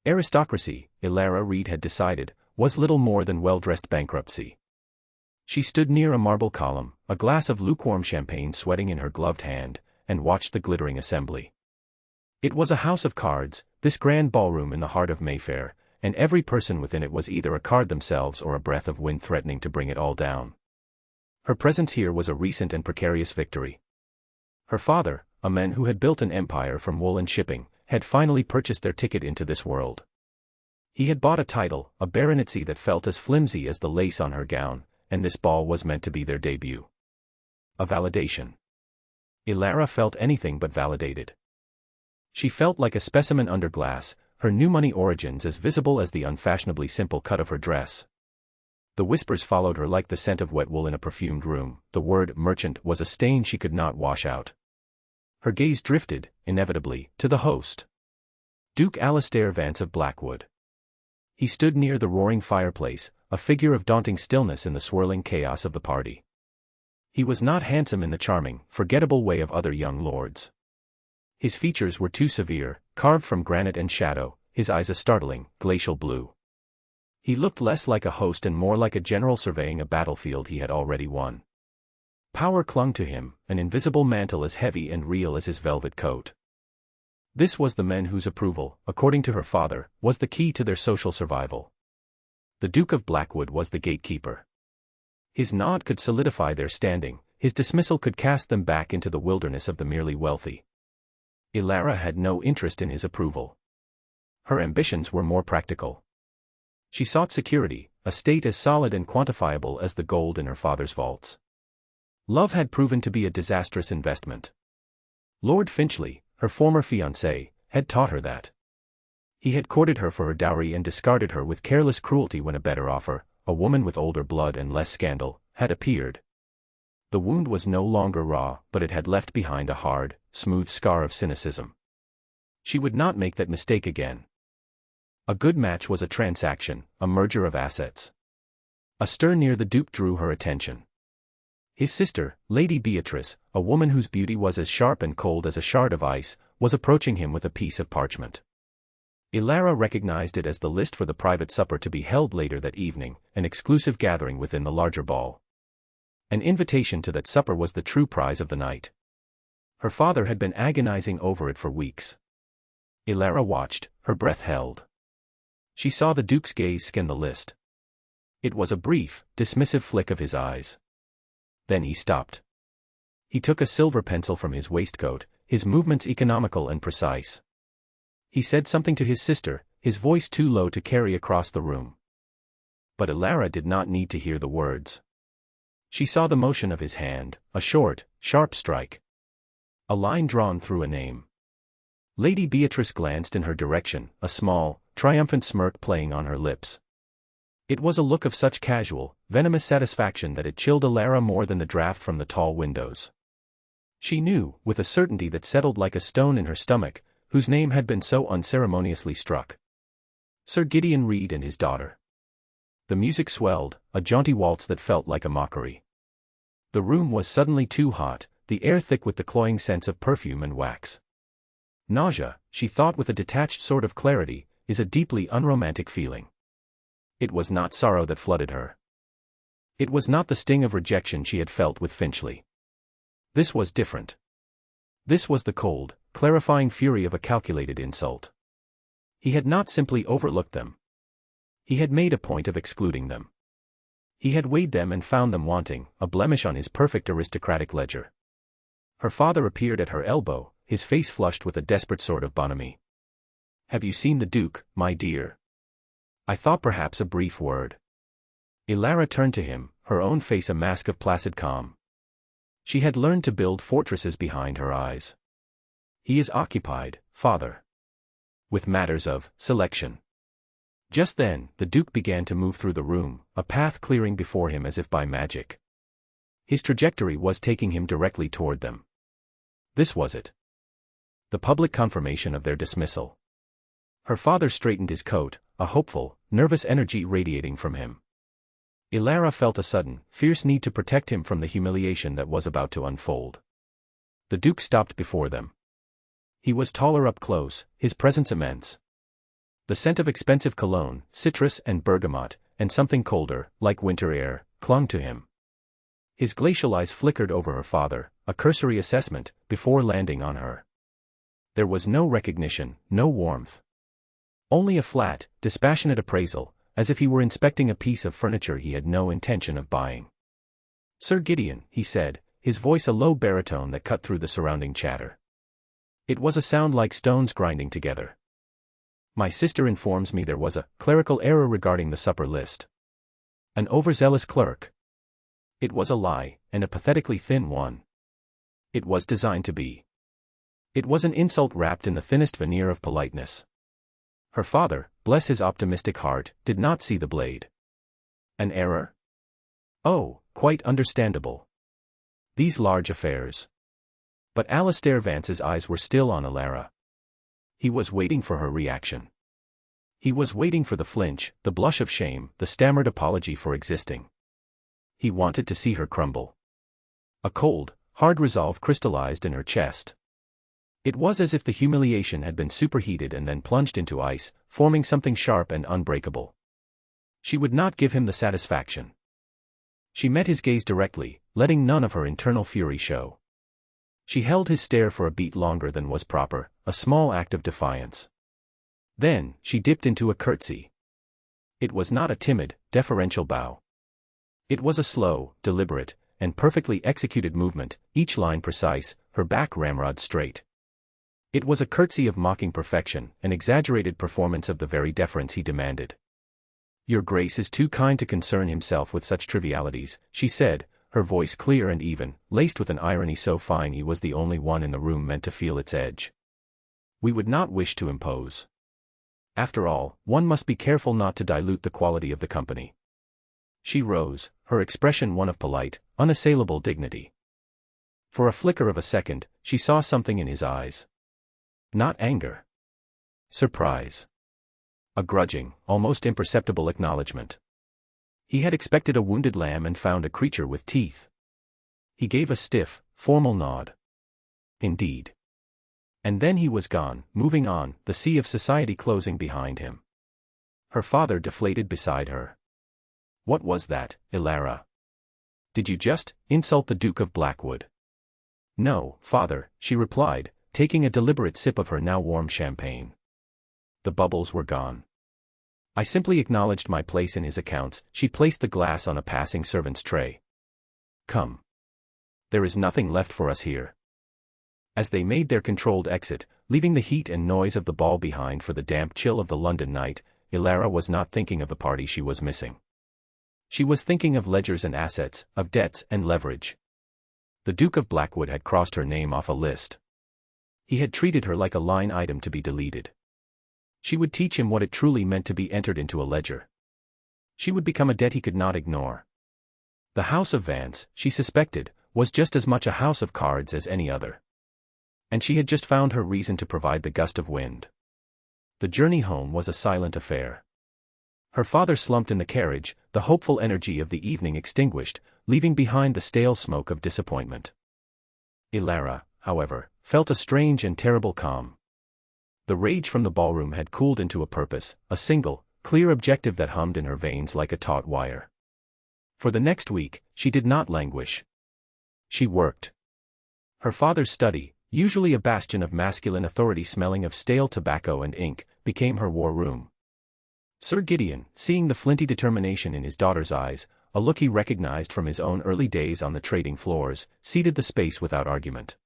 Aristocracy, Ilara Reed had decided, was little more than well-dressed bankruptcy. She stood near a marble column, a glass of lukewarm champagne sweating in her gloved hand, and watched the glittering assembly. It was a house of cards, this grand ballroom in the heart of Mayfair, and every person within it was either a card themselves or a breath of wind threatening to bring it all down. Her presence here was a recent and precarious victory. Her father, a man who had built an empire from wool and shipping, had finally purchased their ticket into this world. He had bought a title, a baronetcy that felt as flimsy as the lace on her gown, and this ball was meant to be their debut. A validation. Ilara felt anything but validated. She felt like a specimen under glass, her new money origins as visible as the unfashionably simple cut of her dress. The whispers followed her like the scent of wet wool in a perfumed room. The word merchant was a stain she could not wash out. Her gaze drifted, inevitably, to the host. Duke Alastair Vance of Blackwood. He stood near the roaring fireplace, a figure of daunting stillness in the swirling chaos of the party. He was not handsome in the charming, forgettable way of other young lords. His features were too severe, carved from granite and shadow, his eyes a startling, glacial blue. He looked less like a host and more like a general surveying a battlefield he had already won. Power clung to him, an invisible mantle as heavy and real as his velvet coat. This was the man whose approval, according to her father, was the key to their social survival. The Duke of Blackwood was the gatekeeper. His nod could solidify their standing, his dismissal could cast them back into the wilderness of the merely wealthy. Ilara had no interest in his approval. Her ambitions were more practical. She sought security, a state as solid and quantifiable as the gold in her father's vaults. Love had proven to be a disastrous investment. Lord Finchley, her former fiancé, had taught her that. He had courted her for her dowry and discarded her with careless cruelty when a better offer, a woman with older blood and less scandal, had appeared. The wound was no longer raw, but it had left behind a hard, smooth scar of cynicism. She would not make that mistake again. A good match was a transaction, a merger of assets. A stir near the Duke drew her attention. His sister, Lady Beatrice, a woman whose beauty was as sharp and cold as a shard of ice, was approaching him with a piece of parchment. Ilara recognized it as the list for the private supper to be held later that evening, an exclusive gathering within the larger ball. An invitation to that supper was the true prize of the night. Her father had been agonizing over it for weeks. Ilara watched, her breath held. She saw the Duke's gaze scan the list. It was a brief, dismissive flick of his eyes. Then he stopped. He took a silver pencil from his waistcoat, his movements economical and precise. He said something to his sister, his voice too low to carry across the room. But Ilara did not need to hear the words. She saw the motion of his hand, a short, sharp strike. A line drawn through a name. Lady Beatrice glanced in her direction, a small, triumphant smirk playing on her lips. It was a look of such casual, venomous satisfaction that it chilled Ilara more than the draft from the tall windows. She knew, with a certainty that settled like a stone in her stomach, whose name had been so unceremoniously struck. Sir Gideon Reed and his daughter. The music swelled, a jaunty waltz that felt like a mockery. The room was suddenly too hot, the air thick with the cloying scents of perfume and wax. Nausea, she thought with a detached sort of clarity, is a deeply unromantic feeling. It was not sorrow that flooded her. It was not the sting of rejection she had felt with Finchley. This was different. This was the cold, clarifying fury of a calculated insult. He had not simply overlooked them. He had made a point of excluding them. He had weighed them and found them wanting, a blemish on his perfect aristocratic ledger. Her father appeared at her elbow, his face flushed with a desperate sort of bonhomie. "Have you seen the Duke, my dear?" "I thought perhaps a brief word." Ilara turned to him, her own face a mask of placid calm. She had learned to build fortresses behind her eyes. "He is occupied, father. With matters of selection." Just then, the Duke began to move through the room, a path clearing before him as if by magic. His trajectory was taking him directly toward them. This was it. The public confirmation of their dismissal. Her father straightened his coat, a hopeful, nervous energy radiating from him. Ilara felt a sudden, fierce need to protect him from the humiliation that was about to unfold. The Duke stopped before them. He was taller up close, his presence immense. The scent of expensive cologne, citrus and bergamot, and something colder, like winter air, clung to him. His glacial eyes flickered over her father, a cursory assessment, before landing on her. There was no recognition, no warmth. Only a flat, dispassionate appraisal, as if he were inspecting a piece of furniture he had no intention of buying. "Sir Gideon," he said, his voice a low baritone that cut through the surrounding chatter. It was a sound like stones grinding together. "My sister informs me there was a clerical error regarding the supper list. An overzealous clerk." It was a lie, and a pathetically thin one. It was designed to be. It was an insult wrapped in the thinnest veneer of politeness. Her father, bless his optimistic heart, did not see the blade. An error? Oh, quite understandable. These large affairs. But Alistair Vance's eyes were still on Elara. He was waiting for her reaction. He was waiting for the flinch, the blush of shame, the stammered apology for existing. He wanted to see her crumble. A cold, hard resolve crystallized in her chest. It was as if the humiliation had been superheated and then plunged into ice, forming something sharp and unbreakable. She would not give him the satisfaction. She met his gaze directly, letting none of her internal fury show. She held his stare for a beat longer than was proper, a small act of defiance. Then, she dipped into a curtsy. It was not a timid, deferential bow. It was a slow, deliberate, and perfectly executed movement, each line precise, her back ramrod straight. It was a curtsy of mocking perfection, an exaggerated performance of the very deference he demanded. "Your Grace is too kind to concern himself with such trivialities," she said, her voice clear and even, laced with an irony so fine he was the only one in the room meant to feel its edge. "We would not wish to impose. After all, one must be careful not to dilute the quality of the company." She rose, her expression one of polite, unassailable dignity. For a flicker of a second, she saw something in his eyes. Not anger. Surprise. A grudging, almost imperceptible acknowledgement. He had expected a wounded lamb and found a creature with teeth. He gave a stiff, formal nod. Indeed. And then he was gone, moving on, the sea of society closing behind him. Her father deflated beside her. "What was that, Elara? Did you just insult the Duke of Blackwood?" "No, father," she replied, taking a deliberate sip of her now warm champagne. The bubbles were gone. "I simply acknowledged my place in his accounts." She placed the glass on a passing servant's tray. "Come. There is nothing left for us here." As they made their controlled exit, leaving the heat and noise of the ball behind for the damp chill of the London night, Elara was not thinking of the party she was missing. She was thinking of ledgers and assets, of debts and leverage. The Duke of Blackwood had crossed her name off a list. He had treated her like a line item to be deleted. She would teach him what it truly meant to be entered into a ledger. She would become a debt he could not ignore. The House of Vance, she suspected, was just as much a house of cards as any other. And she had just found her reason to provide the gust of wind. The journey home was a silent affair. Her father slumped in the carriage, the hopeful energy of the evening extinguished, leaving behind the stale smoke of disappointment. Elara, however, felt a strange and terrible calm. The rage from the ballroom had cooled into a purpose, a single, clear objective that hummed in her veins like a taut wire. For the next week, she did not languish. She worked. Her father's study, usually a bastion of masculine authority smelling of stale tobacco and ink, became her war room. Sir Gideon, seeing the flinty determination in his daughter's eyes, a look he recognized from his own early days on the trading floors, ceded the space without argument.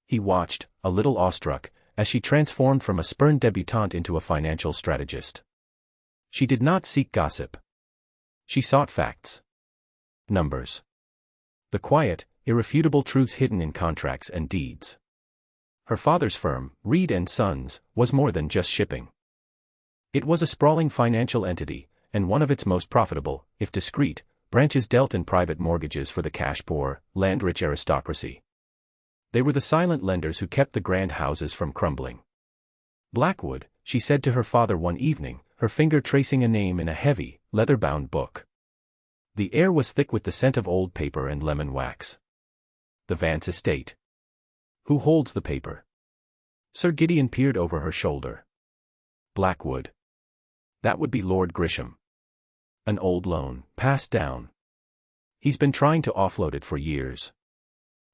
He watched, a little awestruck, as she transformed from a spurned debutante into a financial strategist. She did not seek gossip. She sought facts. Numbers. The quiet, irrefutable truths hidden in contracts and deeds. Her father's firm, Reed & Sons, was more than just shipping. It was a sprawling financial entity, and one of its most profitable, if discreet, branches dealt in private mortgages for the cash-poor, land-rich aristocracy. They were the silent lenders who kept the grand houses from crumbling. Blackwood, she said to her father one evening, her finger tracing a name in a heavy, leather-bound book. The air was thick with the scent of old paper and lemon wax. The Vance estate. Who holds the paper? Sir Gideon peered over her shoulder. Blackwood. That would be Lord Grisham. An old loan, passed down. He's been trying to offload it for years.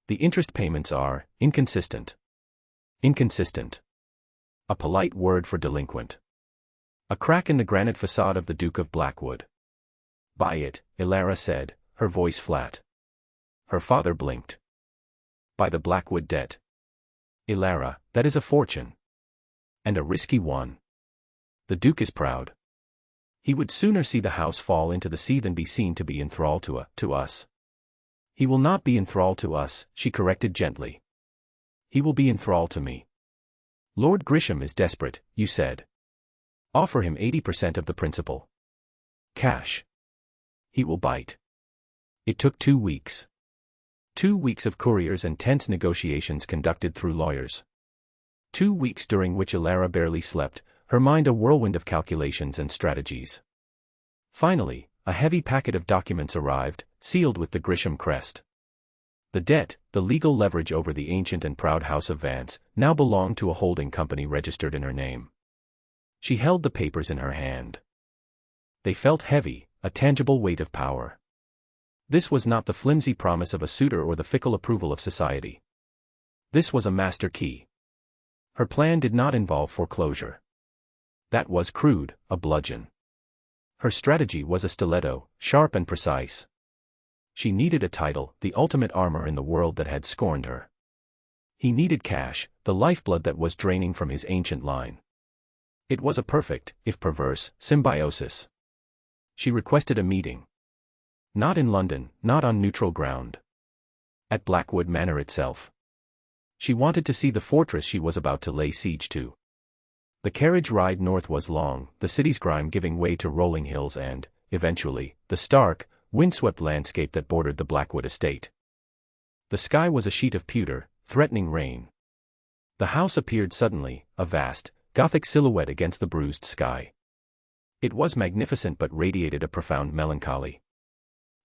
The interest payments are inconsistent. Inconsistent. A polite word for delinquent. A crack in the granite facade of the Duke of Blackwood. Buy it, Elara said, her voice flat. Her father blinked. Buy the Blackwood debt. Elara, that is a fortune. And a risky one. The Duke is proud. He would sooner see the house fall into the sea than be seen to be enthralled to us. He will not be enthralled to us, she corrected gently. He will be enthralled to me. Lord Grisham is desperate, you said. Offer him 80% of the principal. Cash. He will bite. It took 2 weeks. 2 weeks of couriers and tense negotiations conducted through lawyers. 2 weeks during which Elara barely slept, her mind a whirlwind of calculations and strategies. Finally, a heavy packet of documents arrived, sealed with the Grisham crest. The debt, the legal leverage over the ancient and proud House of Vance, now belonged to a holding company registered in her name. She held the papers in her hand. They felt heavy, a tangible weight of power. This was not the flimsy promise of a suitor or the fickle approval of society. This was a master key. Her plan did not involve foreclosure. That was crude, a bludgeon. Her strategy was a stiletto, sharp and precise. She needed a title, the ultimate armor in the world that had scorned her. He needed cash, the lifeblood that was draining from his ancient line. It was a perfect, if perverse, symbiosis. She requested a meeting. Not in London, not on neutral ground. At Blackwood Manor itself. She wanted to see the fortress she was about to lay siege to. The carriage ride north was long, the city's grime giving way to rolling hills and, eventually, the stark, windswept landscape that bordered the Blackwood estate. The sky was a sheet of pewter, threatening rain. The house appeared suddenly, a vast, Gothic silhouette against the bruised sky. It was magnificent but radiated a profound melancholy.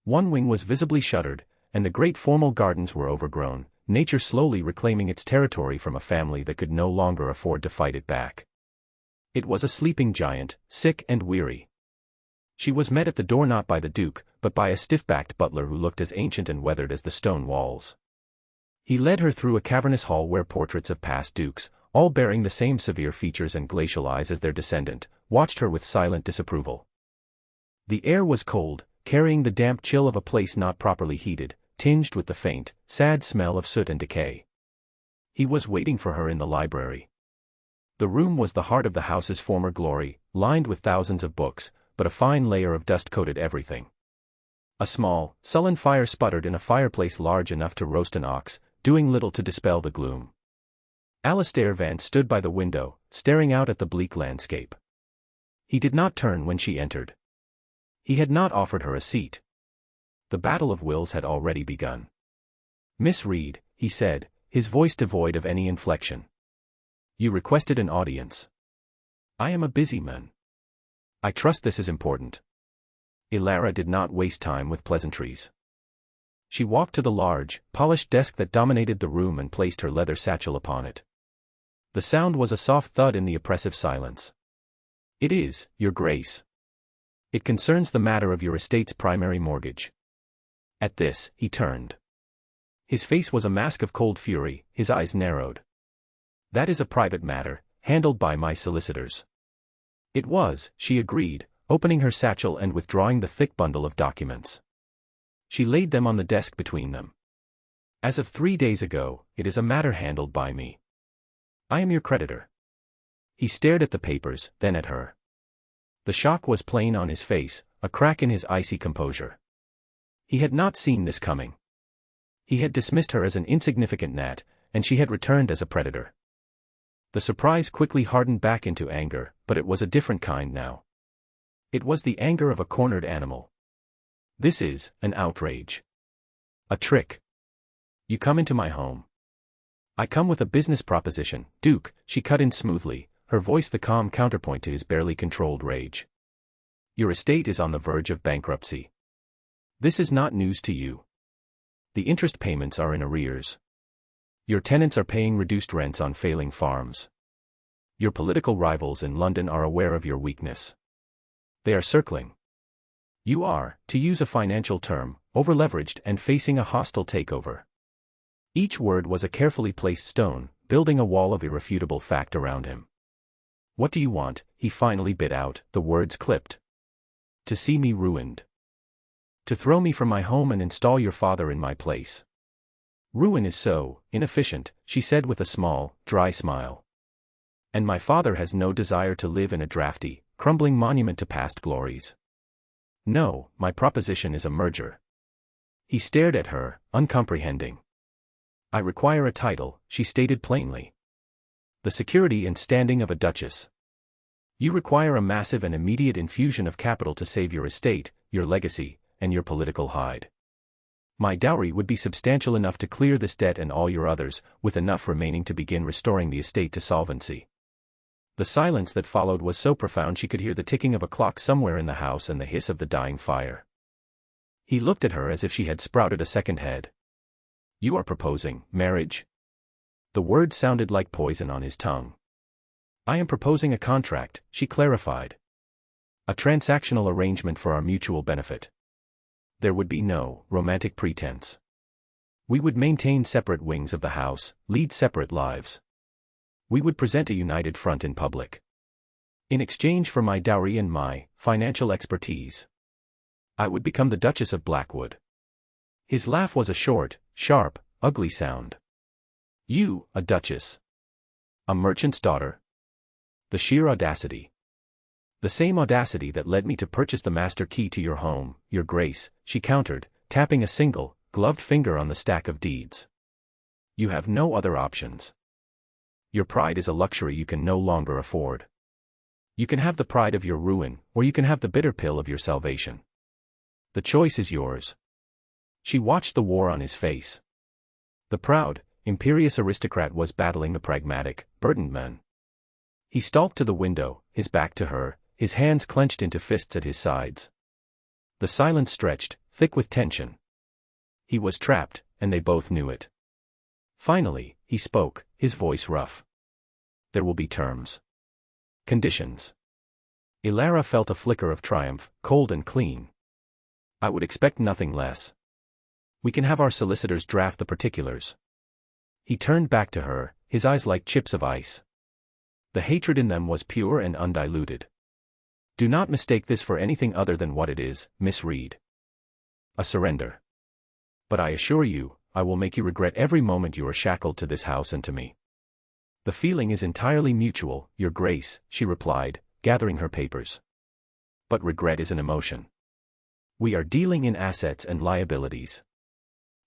One wing was visibly shuttered, and the great formal gardens were overgrown, nature slowly reclaiming its territory from a family that could no longer afford to fight it back. It was a sleeping giant, sick and weary. She was met at the door not by the Duke, but by a stiff-backed butler who looked as ancient and weathered as the stone walls. He led her through a cavernous hall where portraits of past dukes, all bearing the same severe features and glacial eyes as their descendant, watched her with silent disapproval. The air was cold, carrying the damp chill of a place not properly heated, tinged with the faint, sad smell of soot and decay. He was waiting for her in the library. The room was the heart of the house's former glory, lined with thousands of books, but a fine layer of dust coated everything. A small, sullen fire sputtered in a fireplace large enough to roast an ox, doing little to dispel the gloom. Alistair Vance stood by the window, staring out at the bleak landscape. He did not turn when she entered. He had not offered her a seat. The battle of wills had already begun. "Miss Reed," he said, his voice devoid of any inflection. "You requested an audience. I am a busy man. I trust this is important." Elara did not waste time with pleasantries. She walked to the large, polished desk that dominated the room and placed her leather satchel upon it. The sound was a soft thud in the oppressive silence. "It is, Your Grace. It concerns the matter of your estate's primary mortgage." At this, he turned. His face was a mask of cold fury, his eyes narrowed. "That is a private matter, handled by my solicitors." It was, she agreed, opening her satchel and withdrawing the thick bundle of documents. She laid them on the desk between them. "As of 3 days ago, it is a matter handled by me. I am your creditor." He stared at the papers, then at her. The shock was plain on his face, a crack in his icy composure. He had not seen this coming. He had dismissed her as an insignificant gnat, and she had returned as a predator. The surprise quickly hardened back into anger, but it was a different kind now. It was the anger of a cornered animal. "This is an outrage. A trick. You come into my home." "I come with a business proposition, Duke," she cut in smoothly, her voice the calm counterpoint to his barely controlled rage. "Your estate is on the verge of bankruptcy. This is not news to you. The interest payments are in arrears. Your tenants are paying reduced rents on failing farms. Your political rivals in London are aware of your weakness. They are circling. You are, to use a financial term, overleveraged and facing a hostile takeover. Each word was a carefully placed stone, building a wall of irrefutable fact around him. What do you want? He finally bit out, the words clipped. To see me ruined. To throw me from my home and install your father in my place. Ruin is so inefficient, she said with a small, dry smile. And my father has no desire to live in a drafty, crumbling monument to past glories. No, my proposition is a merger. He stared at her, uncomprehending. I require a title, she stated plainly. The security and standing of a duchess. You require a massive and immediate infusion of capital to save your estate, your legacy, and your political hide. My dowry would be substantial enough to clear this debt and all your others, with enough remaining to begin restoring the estate to solvency. The silence that followed was so profound she could hear the ticking of a clock somewhere in the house and the hiss of the dying fire. He looked at her as if she had sprouted a second head. You are proposing marriage? The word sounded like poison on his tongue. I am proposing a contract, she clarified. A transactional arrangement for our mutual benefit. There would be no romantic pretense. We would maintain separate wings of the house, lead separate lives. We would present a united front in public. In exchange for my dowry and my financial expertise, I would become the Duchess of Blackwood. His laugh was a short, sharp, ugly sound. You, a duchess? A merchant's daughter? The sheer audacity. The same audacity that led me to purchase the master key to your home, your grace, she countered, tapping a single, gloved finger on the stack of deeds. You have no other options. Your pride is a luxury you can no longer afford. You can have the pride of your ruin, or you can have the bitter pill of your salvation. The choice is yours. She watched the war on his face. The proud, imperious aristocrat was battling the pragmatic, burdened man. He stalked to the window, his back to her, his hands clenched into fists at his sides. The silence stretched, thick with tension. He was trapped, and they both knew it. Finally, he spoke, his voice rough. There will be terms. Conditions. Elara felt a flicker of triumph, cold and clean. I would expect nothing less. We can have our solicitors draft the particulars. He turned back to her, his eyes like chips of ice. The hatred in them was pure and undiluted. Do not mistake this for anything other than what it is, Miss Reed. A surrender. But I assure you, I will make you regret every moment you are shackled to this house and to me. The feeling is entirely mutual, Your Grace, she replied, gathering her papers. But regret is an emotion. We are dealing in assets and liabilities.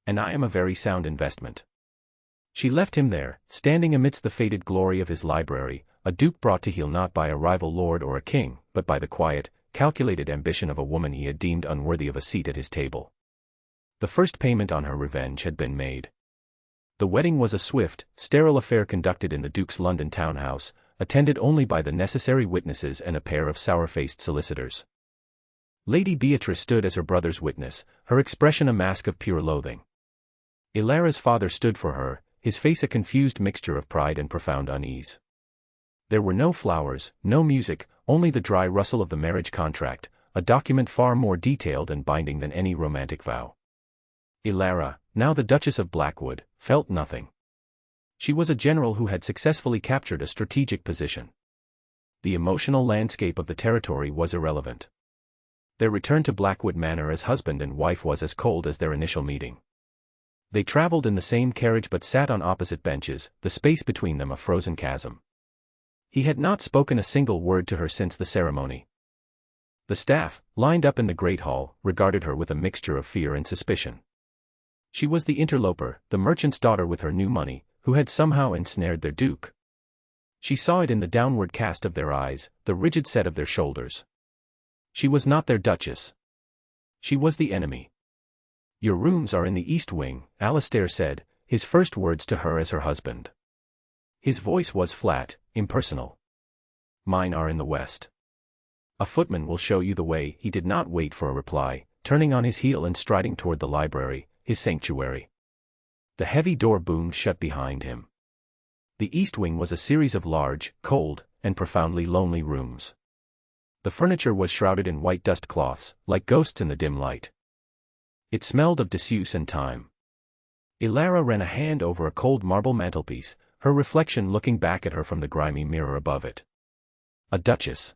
And I am a very sound investment. She left him there, standing amidst the faded glory of his library, a duke brought to heel not by a rival lord or a king, but by the quiet, calculated ambition of a woman he had deemed unworthy of a seat at his table. The first payment on her revenge had been made. The wedding was a swift, sterile affair conducted in the Duke's London townhouse, attended only by the necessary witnesses and a pair of sour-faced solicitors. Lady Beatrice stood as her brother's witness, her expression a mask of pure loathing. Elara's father stood for her, his face a confused mixture of pride and profound unease. There were no flowers, no music, only the dry rustle of the marriage contract, a document far more detailed and binding than any romantic vow. Elara, now the Duchess of Blackwood, felt nothing. She was a general who had successfully captured a strategic position. The emotional landscape of the territory was irrelevant. Their return to Blackwood Manor as husband and wife was as cold as their initial meeting. They traveled in the same carriage but sat on opposite benches, the space between them a frozen chasm. He had not spoken a single word to her since the ceremony. The staff, lined up in the great hall, regarded her with a mixture of fear and suspicion. She was the interloper, the merchant's daughter with her new money, who had somehow ensnared their duke. She saw it in the downward cast of their eyes, the rigid set of their shoulders. She was not their duchess. She was the enemy. Your rooms are in the east wing, Alastair said, his first words to her as her husband. His voice was flat, impersonal. Mine are in the west. A footman will show you the way. He did not wait for a reply, turning on his heel and striding toward the library, his sanctuary. The heavy door boomed shut behind him. The east wing was a series of large, cold, and profoundly lonely rooms. The furniture was shrouded in white dust cloths, like ghosts in the dim light. It smelled of disuse and time. Ilara ran a hand over a cold marble mantelpiece, her reflection looking back at her from the grimy mirror above it. A duchess.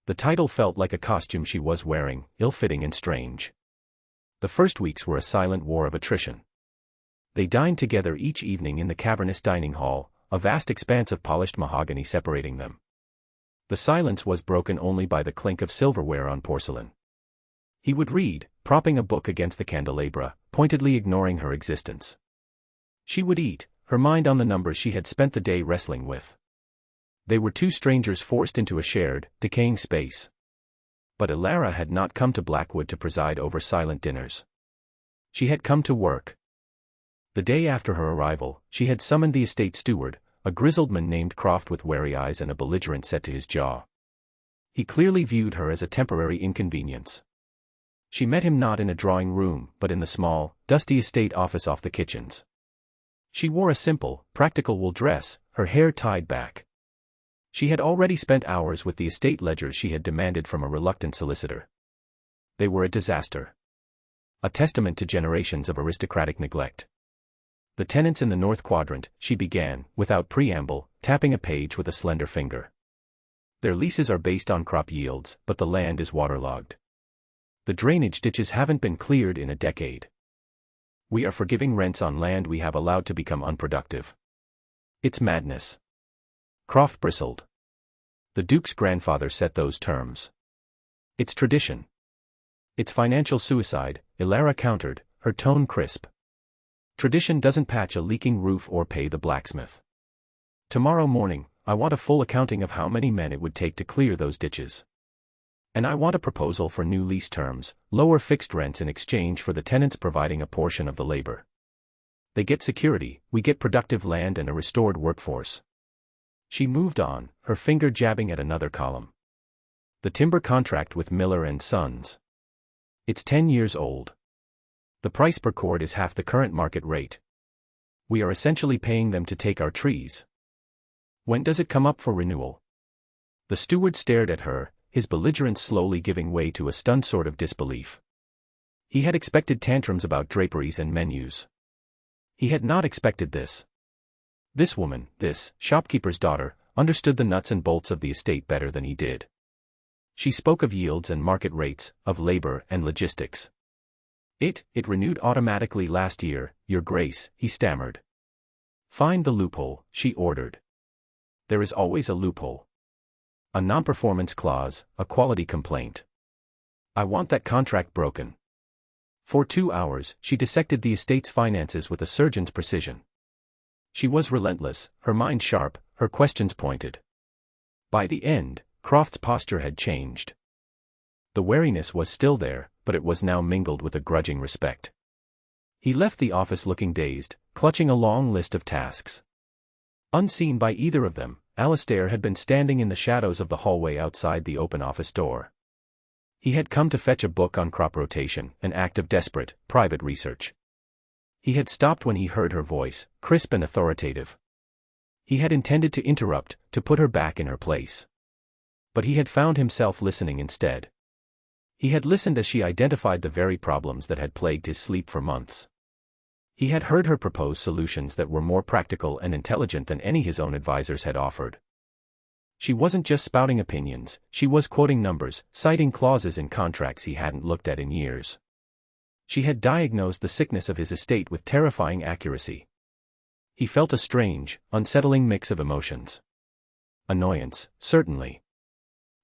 The title felt like a costume she was wearing, ill-fitting and strange. The first weeks were a silent war of attrition. They dined together each evening in the cavernous dining hall, a vast expanse of polished mahogany separating them. The silence was broken only by the clink of silverware on porcelain. He would read, propping a book against the candelabra, pointedly ignoring her existence. She would eat, her mind on the numbers she had spent the day wrestling with. They were two strangers forced into a shared, decaying space. But Ilara had not come to Blackwood to preside over silent dinners. She had come to work. The day after her arrival, she had summoned the estate steward, a grizzled man named Croft with wary eyes and a belligerent set to his jaw. He clearly viewed her as a temporary inconvenience. She met him not in a drawing room, but in the small, dusty estate office off the kitchens. She wore a simple, practical wool dress, her hair tied back. She had already spent hours with the estate ledgers she had demanded from a reluctant solicitor. They were a disaster. A testament to generations of aristocratic neglect. The tenants in the North Quadrant, she began, without preamble, tapping a page with a slender finger. Their leases are based on crop yields, but the land is waterlogged. The drainage ditches haven't been cleared in a decade. We are forgiving rents on land we have allowed to become unproductive. It's madness. Croft bristled. The Duke's grandfather set those terms. It's tradition. It's financial suicide, Ilara countered, her tone crisp. Tradition doesn't patch a leaking roof or pay the blacksmith. Tomorrow morning, I want a full accounting of how many men it would take to clear those ditches. And I want a proposal for new lease terms, lower fixed rents in exchange for the tenants providing a portion of the labor. They get security, we get productive land and a restored workforce. She moved on, her finger jabbing at another column. The timber contract with Miller and Sons. It's 10 years old. The price per cord is half the current market rate. We are essentially paying them to take our trees. When does it come up for renewal? The steward stared at her, his belligerence slowly giving way to a stunned sort of disbelief. He had expected tantrums about draperies and menus. He had not expected this. This woman, this shopkeeper's daughter, understood the nuts and bolts of the estate better than he did. She spoke of yields and market rates, of labor and logistics. It renewed automatically last year, Your Grace, he stammered. Find the loophole, she ordered. There is always a loophole. A non-performance clause, a quality complaint. I want that contract broken. For 2 hours, she dissected the estate's finances with a surgeon's precision. She was relentless, her mind sharp, her questions pointed. By the end, Croft's posture had changed. The wariness was still there, but it was now mingled with a grudging respect. He left the office looking dazed, clutching a long list of tasks. Unseen by either of them, Alastair had been standing in the shadows of the hallway outside the open office door. He had come to fetch a book on crop rotation, an act of desperate, private research. He had stopped when he heard her voice, crisp and authoritative. He had intended to interrupt, to put her back in her place. But he had found himself listening instead. He had listened as she identified the very problems that had plagued his sleep for months. He had heard her propose solutions that were more practical and intelligent than any his own advisors had offered. She wasn't just spouting opinions, she was quoting numbers, citing clauses in contracts he hadn't looked at in years. She had diagnosed the sickness of his estate with terrifying accuracy. He felt a strange, unsettling mix of emotions. Annoyance, certainly.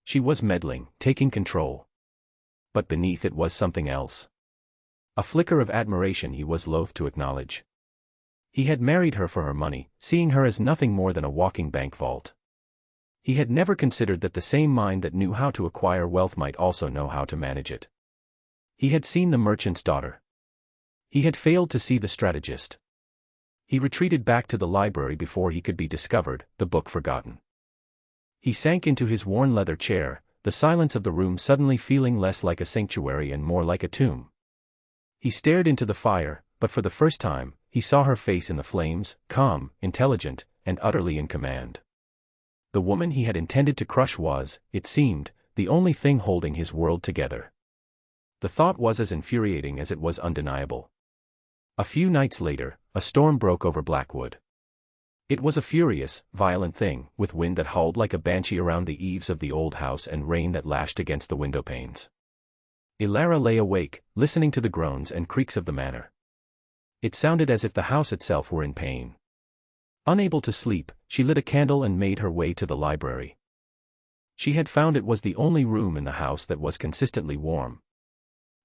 She was meddling, taking control. But beneath it was something else. A flicker of admiration he was loath to acknowledge. He had married her for her money, seeing her as nothing more than a walking bank vault. He had never considered that the same mind that knew how to acquire wealth might also know how to manage it. He had seen the merchant's daughter. He had failed to see the strategist. He retreated back to the library before he could be discovered, the book forgotten. He sank into his worn leather chair, the silence of the room suddenly feeling less like a sanctuary and more like a tomb. He stared into the fire, but for the first time, he saw her face in the flames, calm, intelligent, and utterly in command. The woman he had intended to crush was, it seemed, the only thing holding his world together. The thought was as infuriating as it was undeniable. A few nights later, a storm broke over Blackwood. It was a furious, violent thing, with wind that howled like a banshee around the eaves of the old house and rain that lashed against the window panes. Elara lay awake, listening to the groans and creaks of the manor. It sounded as if the house itself were in pain. Unable to sleep, she lit a candle and made her way to the library. She had found it was the only room in the house that was consistently warm.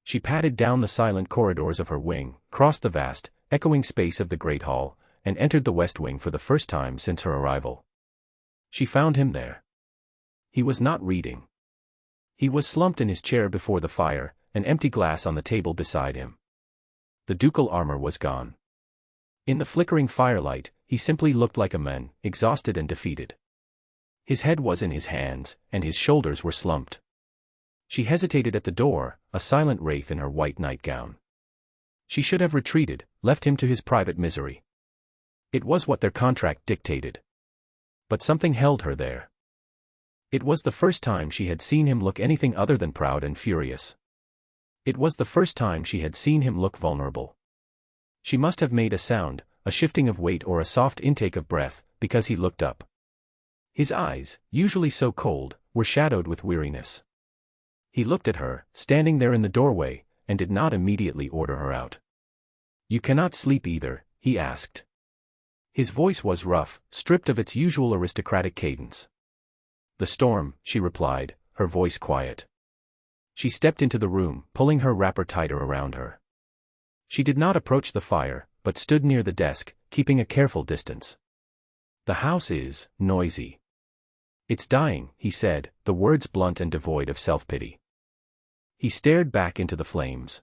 She padded down the silent corridors of her wing, crossed the vast, echoing space of the great hall, and entered the west wing for the first time since her arrival. She found him there. He was not reading. He was slumped in his chair before the fire, an empty glass on the table beside him. The ducal armor was gone. In the flickering firelight, he simply looked like a man, exhausted and defeated. His head was in his hands, and his shoulders were slumped. She hesitated at the door, a silent wraith in her white nightgown. She should have retreated, left him to his private misery. It was what their contract dictated. But something held her there. It was the first time she had seen him look anything other than proud and furious. It was the first time she had seen him look vulnerable. She must have made a sound, a shifting of weight or a soft intake of breath, because he looked up. His eyes, usually so cold, were shadowed with weariness. He looked at her, standing there in the doorway, and did not immediately order her out. "You cannot sleep either?" he asked. His voice was rough, stripped of its usual aristocratic cadence. "The storm," she replied, her voice quiet. She stepped into the room, pulling her wrapper tighter around her. She did not approach the fire, but stood near the desk, keeping a careful distance. "The house is noisy." "It's dying," he said, the words blunt and devoid of self-pity. He stared back into the flames.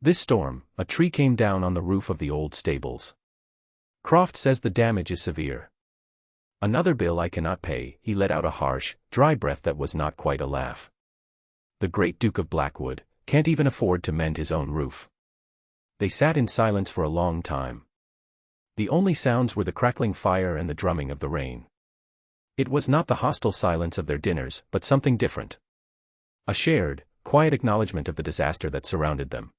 "This storm, a tree came down on the roof of the old stables. Croft says the damage is severe. Another bill I cannot pay." He let out a harsh, dry breath that was not quite a laugh. "The great Duke of Blackwood can't even afford to mend his own roof." They sat in silence for a long time. The only sounds were the crackling fire and the drumming of the rain. It was not the hostile silence of their dinners, but something different. A shared, quiet acknowledgement of the disaster that surrounded them.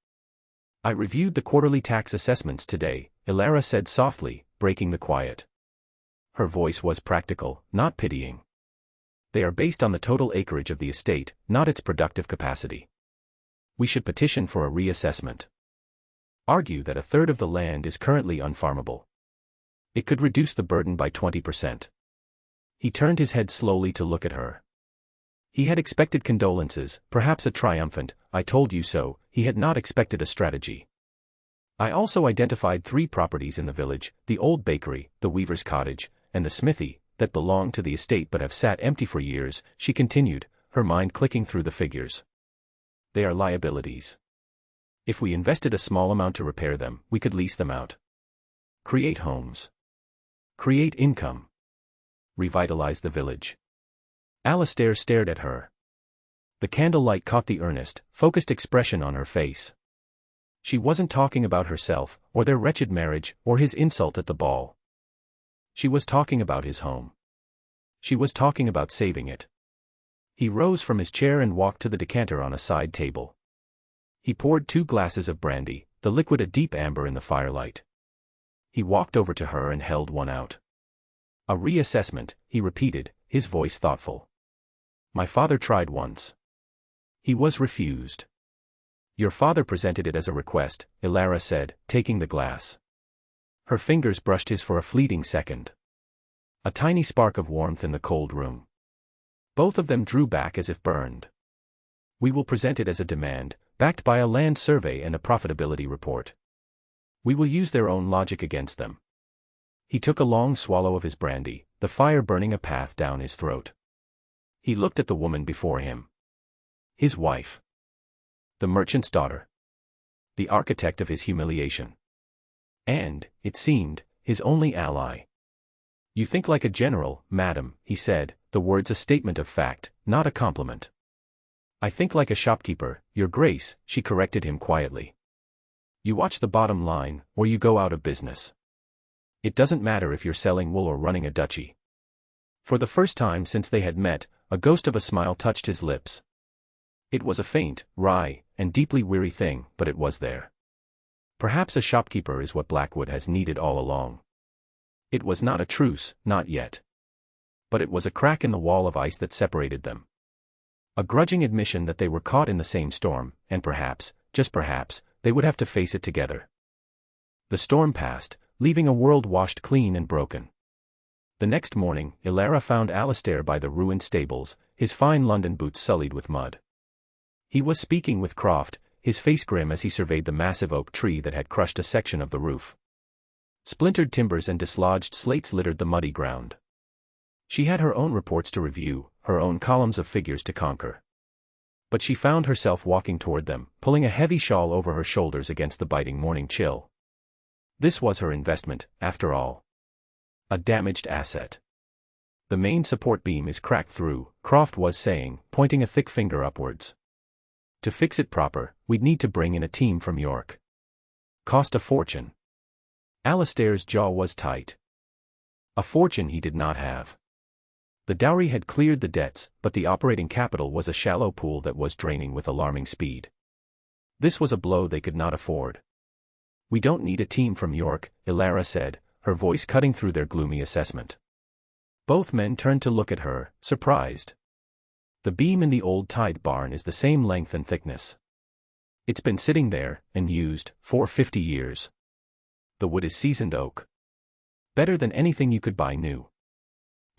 "I reviewed the quarterly tax assessments today," Elara said softly, breaking the quiet. Her voice was practical, not pitying. "They are based on the total acreage of the estate, not its productive capacity. We should petition for a reassessment. Argue that a third of the land is currently unfarmable. It could reduce the burden by 20%. He turned his head slowly to look at her. He had expected condolences, perhaps a triumphant, "I told you so." He had not expected a strategy. "I also identified 3 properties in the village, the old bakery, the weaver's cottage, and the smithy, that belong to the estate but have sat empty for years," she continued, her mind clicking through the figures. "They are liabilities. If we invested a small amount to repair them, we could lease them out. Create homes. Create income. Revitalize the village." Alastair stared at her. The candlelight caught the earnest, focused expression on her face. She wasn't talking about herself, or their wretched marriage, or his insult at the ball. She was talking about his home. She was talking about saving it. He rose from his chair and walked to the decanter on a side table. He poured 2 glasses of brandy, the liquid a deep amber in the firelight. He walked over to her and held one out. "A reassessment," he repeated, his voice thoughtful. "My father tried once. He was refused." "Your father presented it as a request," Elara said, taking the glass. Her fingers brushed his for a fleeting second. A tiny spark of warmth in the cold room. Both of them drew back as if burned. "We will present it as a demand, backed by a land survey and a profitability report. We will use their own logic against them." He took a long swallow of his brandy, the fire burning a path down his throat. He looked at the woman before him. His wife. The merchant's daughter. The architect of his humiliation. And, it seemed, his only ally. "You think like a general, madam," he said, the words a statement of fact, not a compliment. "I think like a shopkeeper, your grace," she corrected him quietly. "You watch the bottom line, or you go out of business. It doesn't matter if you're selling wool or running a duchy." For the first time since they had met, a ghost of a smile touched his lips. It was a faint, wry, and deeply weary thing, but it was there. Perhaps a shopkeeper is what Blackwood has needed all along. It was not a truce, not yet. But it was a crack in the wall of ice that separated them. A grudging admission that they were caught in the same storm, and perhaps, just perhaps, they would have to face it together. The storm passed, leaving a world washed clean and broken. The next morning, Ilara found Alistair by the ruined stables, his fine London boots sullied with mud. He was speaking with Croft, his face grim as he surveyed the massive oak tree that had crushed a section of the roof. Splintered timbers and dislodged slates littered the muddy ground. She had her own reports to review, her own columns of figures to conquer. But she found herself walking toward them, pulling a heavy shawl over her shoulders against the biting morning chill. This was her investment, after all. A damaged asset. The main support beam is cracked through, Croft was saying, pointing a thick finger upwards. To fix it proper, we'd need to bring in a team from York. Cost a fortune. Alistair's jaw was tight. A fortune he did not have. The dowry had cleared the debts, but the operating capital was a shallow pool that was draining with alarming speed. This was a blow they could not afford. We don't need a team from York, Ilara said, her voice cutting through their gloomy assessment. Both men turned to look at her, surprised. The beam in the old tithe barn is the same length and thickness. It's been sitting there, and used, for 50 years. The wood is seasoned oak. Better than anything you could buy new.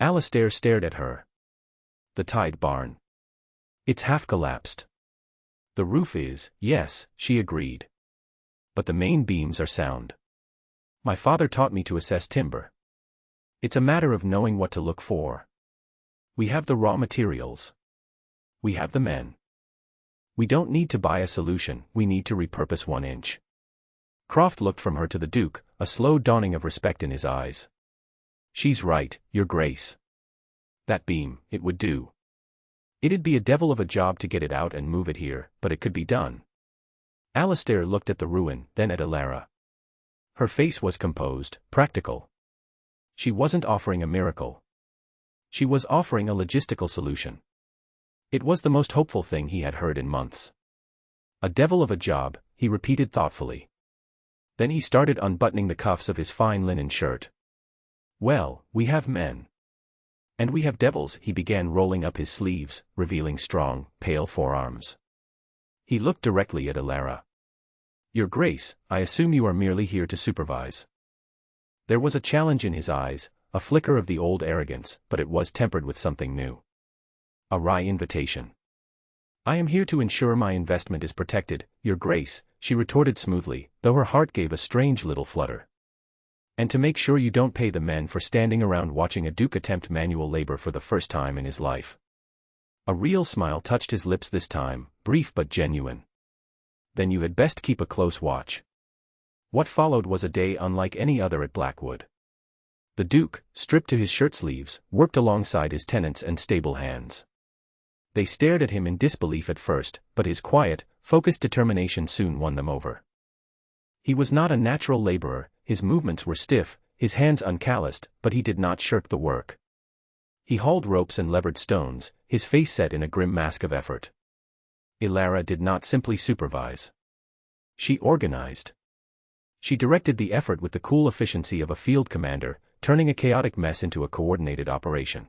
Alistair stared at her. The tithe barn. It's half collapsed. The roof is, yes, she agreed. But the main beams are sound. My father taught me to assess timber. It's a matter of knowing what to look for. We have the raw materials. We have the men. We don't need to buy a solution, we need to repurpose 1 inch. Croft looked from her to the Duke, a slow dawning of respect in his eyes. She's right, Your Grace. That beam, it would do. It'd be a devil of a job to get it out and move it here, but it could be done. Alistair looked at the ruin, then at Ilara. Her face was composed, practical. She wasn't offering a miracle. She was offering a logistical solution. It was the most hopeful thing he had heard in months. A devil of a job, he repeated thoughtfully. Then he started unbuttoning the cuffs of his fine linen shirt. Well, we have men. And we have devils, he began rolling up his sleeves, revealing strong, pale forearms. He looked directly at Ilara. Your Grace, I assume you are merely here to supervise. There was a challenge in his eyes, a flicker of the old arrogance, but it was tempered with something new. A wry invitation. I am here to ensure my investment is protected, Your Grace, she retorted smoothly, though her heart gave a strange little flutter. And to make sure you don't pay the men for standing around watching a duke attempt manual labor for the first time in his life. A real smile touched his lips this time, brief but genuine. Then you had best keep a close watch. What followed was a day unlike any other at Blackwood. The Duke, stripped to his shirt sleeves, worked alongside his tenants and stable hands. They stared at him in disbelief at first, but his quiet, focused determination soon won them over. He was not a natural laborer, his movements were stiff, his hands uncalloused, but he did not shirk the work. He hauled ropes and levered stones, his face set in a grim mask of effort. Ilara did not simply supervise. She organized. She directed the effort with the cool efficiency of a field commander, turning a chaotic mess into a coordinated operation.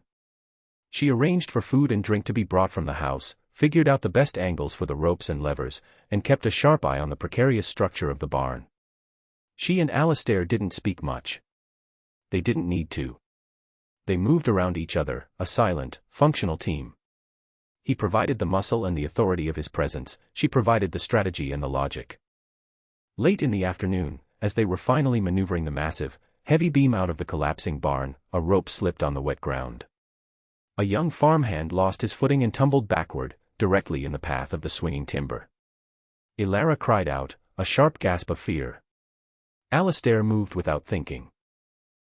She arranged for food and drink to be brought from the house, figured out the best angles for the ropes and levers, and kept a sharp eye on the precarious structure of the barn. She and Alistair didn't speak much. They didn't need to. They moved around each other, a silent, functional team. He provided the muscle and the authority of his presence, she provided the strategy and the logic. Late in the afternoon, as they were finally maneuvering the massive, heavy beam out of the collapsing barn, a rope slipped on the wet ground. A young farmhand lost his footing and tumbled backward, directly in the path of the swinging timber. Ilara cried out, a sharp gasp of fear. Alistair moved without thinking.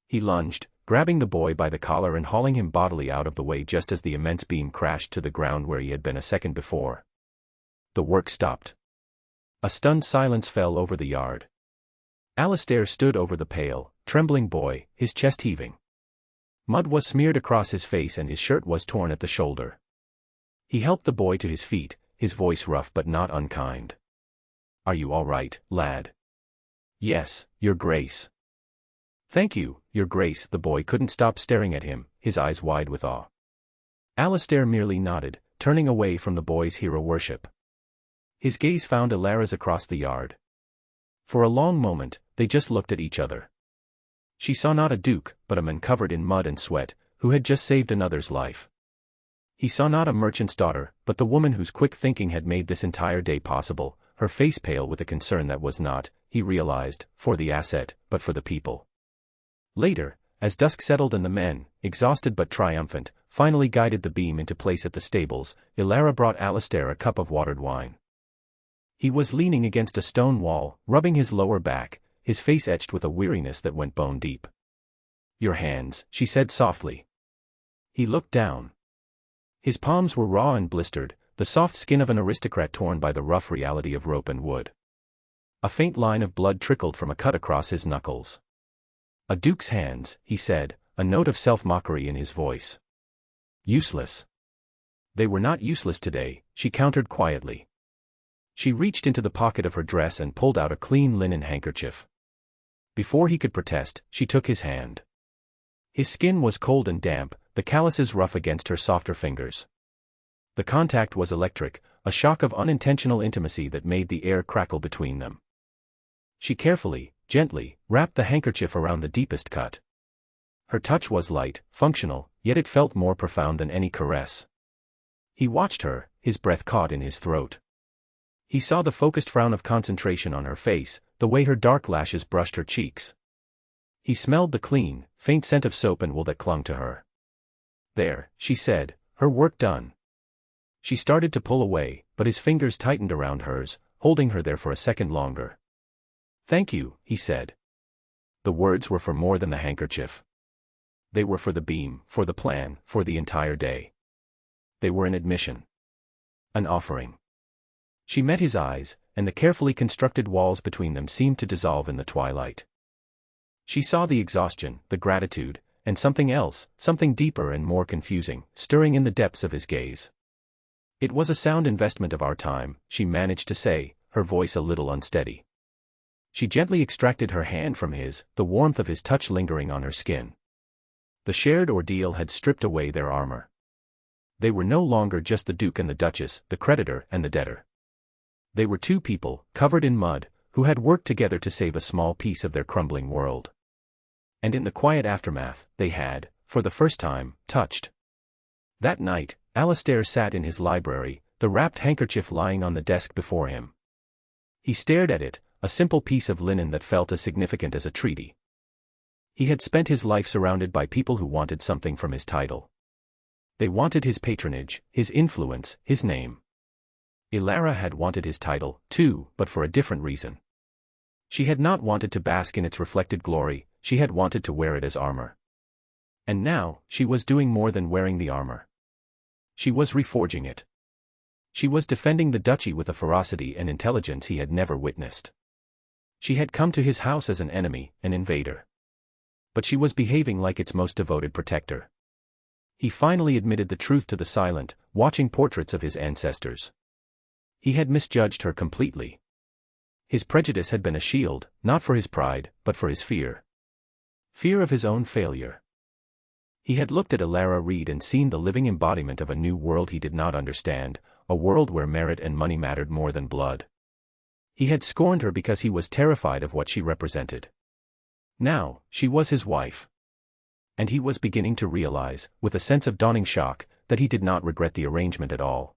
He lunged, grabbing the boy by the collar and hauling him bodily out of the way just as the immense beam crashed to the ground where he had been a second before. The work stopped. A stunned silence fell over the yard. Alistair stood over the pale, trembling boy, his chest heaving. Mud was smeared across his face and his shirt was torn at the shoulder. He helped the boy to his feet, his voice rough but not unkind. "Are you all right, lad?" "Yes, Your Grace." "Thank you, Your Grace." The boy couldn't stop staring at him, his eyes wide with awe. Alistair merely nodded, turning away from the boy's hero worship. His gaze found Ilara's across the yard. For a long moment, they just looked at each other. She saw not a duke, but a man covered in mud and sweat, who had just saved another's life. He saw not a merchant's daughter, but the woman whose quick thinking had made this entire day possible, her face pale with a concern that was not, he realized, for the asset, but for the people. Later, as dusk settled and the men, exhausted but triumphant, finally guided the beam into place at the stables, Ilara brought Alistair a cup of watered wine. He was leaning against a stone wall, rubbing his lower back, his face etched with a weariness that went bone deep. "Your hands," she said softly. He looked down. His palms were raw and blistered, the soft skin of an aristocrat torn by the rough reality of rope and wood. A faint line of blood trickled from a cut across his knuckles. "A duke's hands," he said, a note of self-mockery in his voice. "Useless." "They were not useless today," she countered quietly. She reached into the pocket of her dress and pulled out a clean linen handkerchief. Before he could protest, she took his hand. His skin was cold and damp, the calluses rough against her softer fingers. The contact was electric, a shock of unintentional intimacy that made the air crackle between them. She carefully, gently, wrapped the handkerchief around the deepest cut. Her touch was light, functional, yet it felt more profound than any caress. He watched her, his breath caught in his throat. He saw the focused frown of concentration on her face, the way her dark lashes brushed her cheeks. He smelled the clean, faint scent of soap and wool that clung to her. "There," she said, her work done. She started to pull away, but his fingers tightened around hers, holding her there for a second longer. "Thank you," he said. The words were for more than the handkerchief. They were for the beam, for the plan, for the entire day. They were an admission. An offering. She met his eyes, and the carefully constructed walls between them seemed to dissolve in the twilight. She saw the exhaustion, the gratitude, and something else, something deeper and more confusing, stirring in the depths of his gaze. "It was a sound investment of our time," she managed to say, her voice a little unsteady. She gently extracted her hand from his, the warmth of his touch lingering on her skin. The shared ordeal had stripped away their armor. They were no longer just the Duke and the Duchess, the creditor and the debtor. They were two people, covered in mud, who had worked together to save a small piece of their crumbling world. And in the quiet aftermath, they had, for the first time, touched. That night, Alistair sat in his library, the wrapped handkerchief lying on the desk before him. He stared at it, a simple piece of linen that felt as significant as a treaty. He had spent his life surrounded by people who wanted something from his title. They wanted his patronage, his influence, his name. Ilara had wanted his title, too, but for a different reason. She had not wanted to bask in its reflected glory, she had wanted to wear it as armor. And now, she was doing more than wearing the armor. She was reforging it. She was defending the duchy with a ferocity and intelligence he had never witnessed. She had come to his house as an enemy, an invader. But she was behaving like its most devoted protector. He finally admitted the truth to the silent, watching portraits of his ancestors. He had misjudged her completely. His prejudice had been a shield, not for his pride, but for his fear. Fear of his own failure. He had looked at Ilara Reid and seen the living embodiment of a new world he did not understand, a world where merit and money mattered more than blood. He had scorned her because he was terrified of what she represented. Now, she was his wife. And he was beginning to realize, with a sense of dawning shock, that he did not regret the arrangement at all.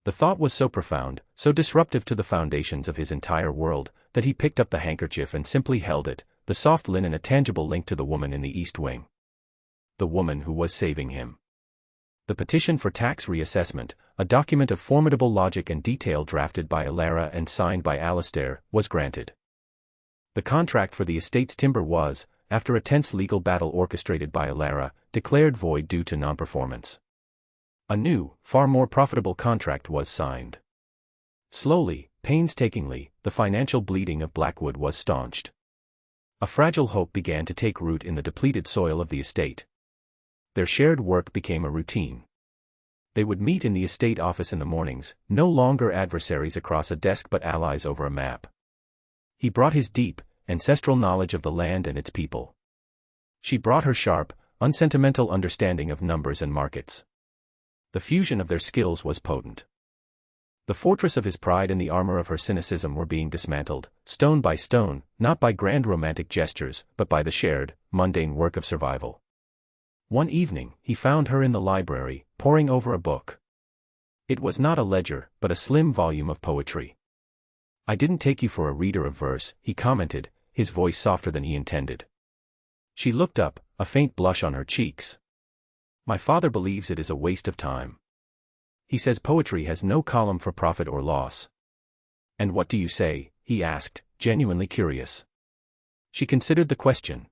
The thought was so profound, so disruptive to the foundations of his entire world, that he picked up the handkerchief and simply held it, the soft linen a tangible link to the woman in the East Wing. The woman who was saving him. The petition for tax reassessment, a document of formidable logic and detail drafted by Ilara and signed by Alistair, was granted. The contract for the estate's timber was, after a tense legal battle orchestrated by Ilara, declared void due to non-performance. A new, far more profitable contract was signed. Slowly, painstakingly, the financial bleeding of Blackwood was staunched. A fragile hope began to take root in the depleted soil of the estate. Their shared work became a routine. They would meet in the estate office in the mornings, no longer adversaries across a desk but allies over a map. He brought his deep, ancestral knowledge of the land and its people. She brought her sharp, unsentimental understanding of numbers and markets. The fusion of their skills was potent. The fortress of his pride and the armor of her cynicism were being dismantled, stone by stone, not by grand romantic gestures, but by the shared, mundane work of survival. One evening, he found her in the library, poring over a book. It was not a ledger, but a slim volume of poetry. "I didn't take you for a reader of verse," he commented, his voice softer than he intended. She looked up, a faint blush on her cheeks. "My father believes it is a waste of time. He says poetry has no column for profit or loss." "And what do you say?" he asked, genuinely curious. She considered the question.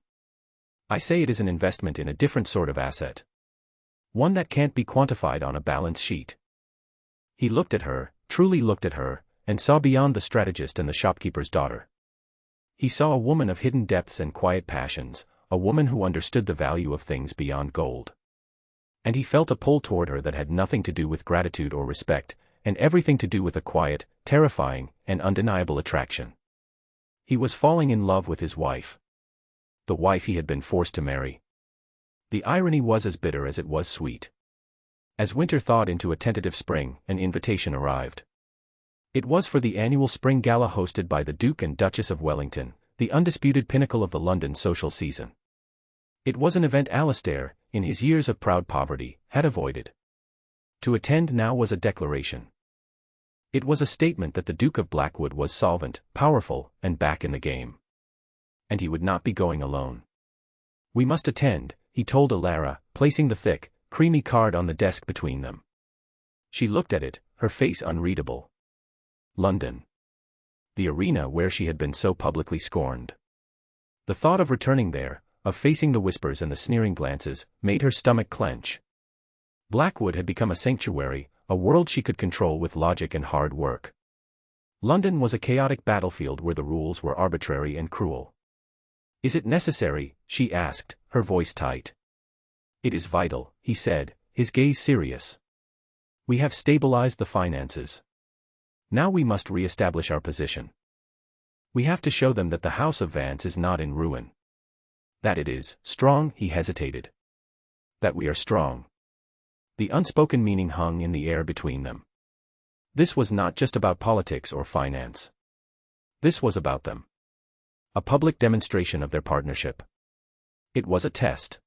"I say it is an investment in a different sort of asset. One that can't be quantified on a balance sheet." He looked at her, truly looked at her, and saw beyond the strategist and the shopkeeper's daughter. He saw a woman of hidden depths and quiet passions, a woman who understood the value of things beyond gold. And he felt a pull toward her that had nothing to do with gratitude or respect, and everything to do with a quiet, terrifying, and undeniable attraction. He was falling in love with his wife. The wife he had been forced to marry. The irony was as bitter as it was sweet. As winter thawed into a tentative spring, an invitation arrived. It was for the annual spring gala hosted by the Duke and Duchess of Wellington, the undisputed pinnacle of the London social season. It was an event Alastair, in his years of proud poverty, had avoided. To attend now was a declaration. It was a statement that the Duke of Blackwood was solvent, powerful, and back in the game. And he would not be going alone. "We must attend," he told Alara, placing the thick, creamy card on the desk between them. She looked at it, her face unreadable. London. The arena where she had been so publicly scorned. The thought of returning there, of facing the whispers and the sneering glances, made her stomach clench. Blackwood had become a sanctuary, a world she could control with logic and hard work. London was a chaotic battlefield where the rules were arbitrary and cruel. "Is it necessary?" she asked, her voice tight. "It is vital," he said, his gaze serious. "We have stabilized the finances. Now we must re-establish our position. We have to show them that the House of Vance is not in ruin. That it is strong," he hesitated. "That we are strong." The unspoken meaning hung in the air between them. This was not just about politics or finance. This was about them. A public demonstration of their partnership. It was a test.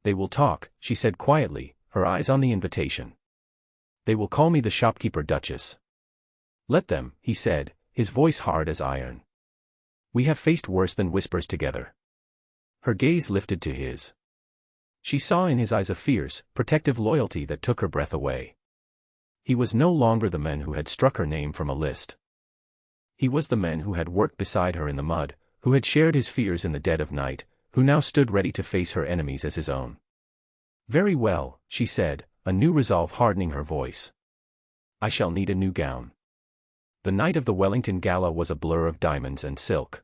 "They will talk," she said quietly, her eyes on the invitation. "They will call me the shopkeeper Duchess." "Let them," he said, his voice hard as iron. "We have faced worse than whispers together." Her gaze lifted to his. She saw in his eyes a fierce, protective loyalty that took her breath away. He was no longer the man who had struck her name from a list. He was the man who had worked beside her in the mud, who had shared his fears in the dead of night, who now stood ready to face her enemies as his own. "Very well," she said, a new resolve hardening her voice. "I shall need a new gown." The night of the Wellington Gala was a blur of diamonds and silk.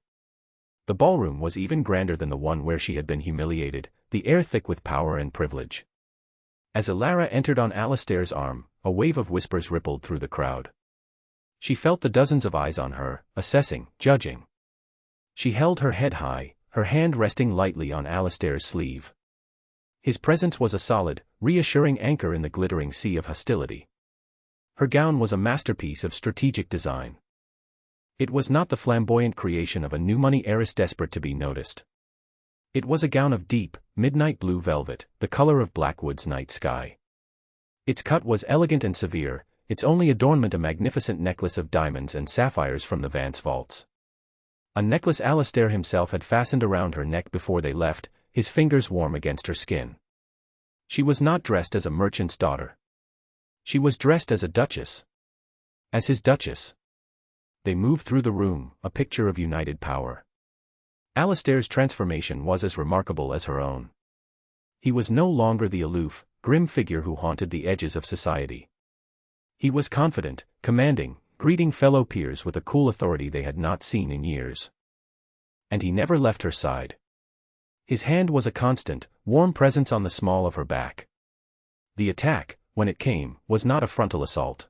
The ballroom was even grander than the one where she had been humiliated, the air thick with power and privilege. As Alara entered on Alastair's arm, a wave of whispers rippled through the crowd. She felt the dozens of eyes on her, assessing, judging. She held her head high, her hand resting lightly on Alastair's sleeve. His presence was a solid, reassuring anchor in the glittering sea of hostility. Her gown was a masterpiece of strategic design. It was not the flamboyant creation of a new money heiress desperate to be noticed. It was a gown of deep, midnight blue velvet, the color of Blackwood's night sky. Its cut was elegant and severe, its only adornment a magnificent necklace of diamonds and sapphires from the Vance vaults. A necklace Alastair himself had fastened around her neck before they left, his fingers warm against her skin. She was not dressed as a merchant's daughter. She was dressed as a duchess. As his duchess. They moved through the room, a picture of united power. Alastair's transformation was as remarkable as her own. He was no longer the aloof, grim figure who haunted the edges of society. He was confident, commanding, greeting fellow peers with a cool authority they had not seen in years. And he never left her side. His hand was a constant, warm presence on the small of her back. The attack, when it came, was not a frontal assault.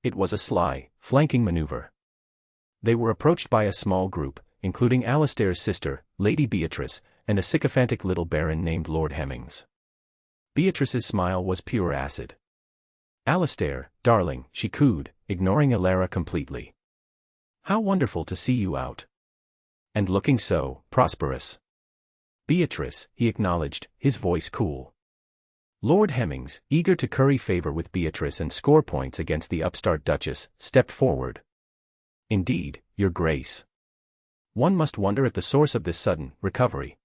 It was a sly, flanking maneuver. They were approached by a small group, including Alastair's sister, Lady Beatrice, and a sycophantic little baron named Lord Hemmings. Beatrice's smile was pure acid. "Alastair, darling," she cooed, ignoring Elara completely. "How wonderful to see you out. And looking so prosperous." "Beatrice," he acknowledged, his voice cool. Lord Hemmings, eager to curry favor with Beatrice and score points against the upstart Duchess, stepped forward. "Indeed, Your Grace. One must wonder at the source of this sudden recovery.